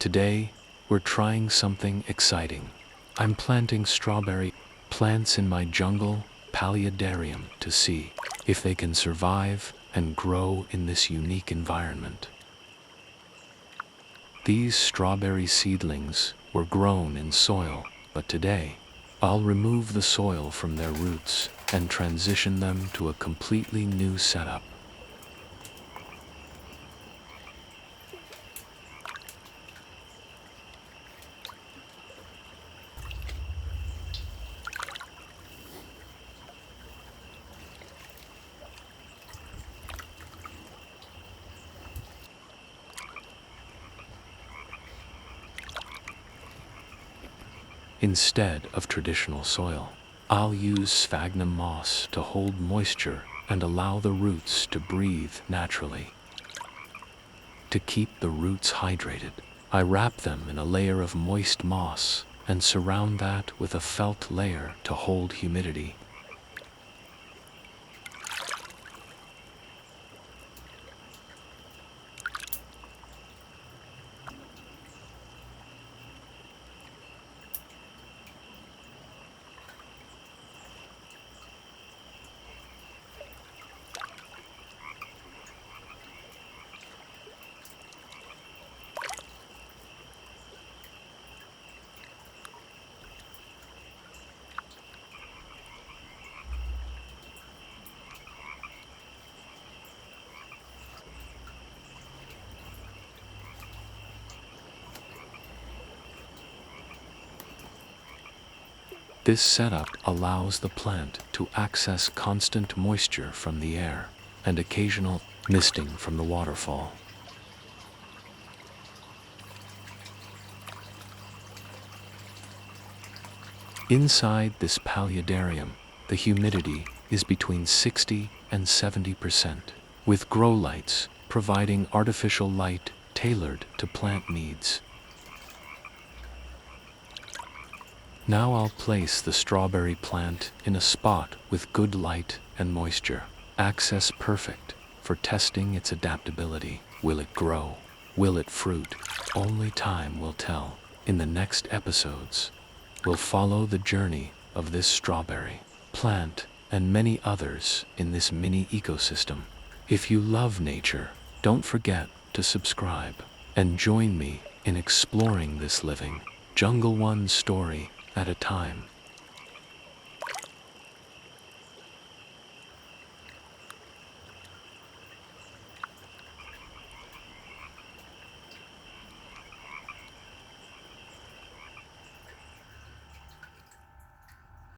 Today, we're trying something exciting. I'm planting strawberry plants in my jungle Paludarium to see if they can survive and grow in this unique environment. These strawberry seedlings were grown in soil, but today, I'll remove the soil from their roots and transition them to a completely new setup. Instead of traditional soil, I'll use sphagnum moss to hold moisture and allow the roots to breathe naturally. To keep the roots hydrated, I wrap them in a layer of moist moss and surround that with a felt layer to hold humidity. This setup allows the plant to access constant moisture from the air and occasional misting from the waterfall. Inside this paludarium, the humidity is between 60 and 70%, with grow lights providing artificial light tailored to plant needs. Now I'll place the strawberry plant in a spot with good light and moisture. Access perfect for testing its adaptability. Will it grow? Will it fruit? Only time will tell. In the next episodes, we'll follow the journey of this strawberry plant and many others in this mini ecosystem. If you love nature, don't forget to subscribe and join me in exploring this living jungle one story at a time.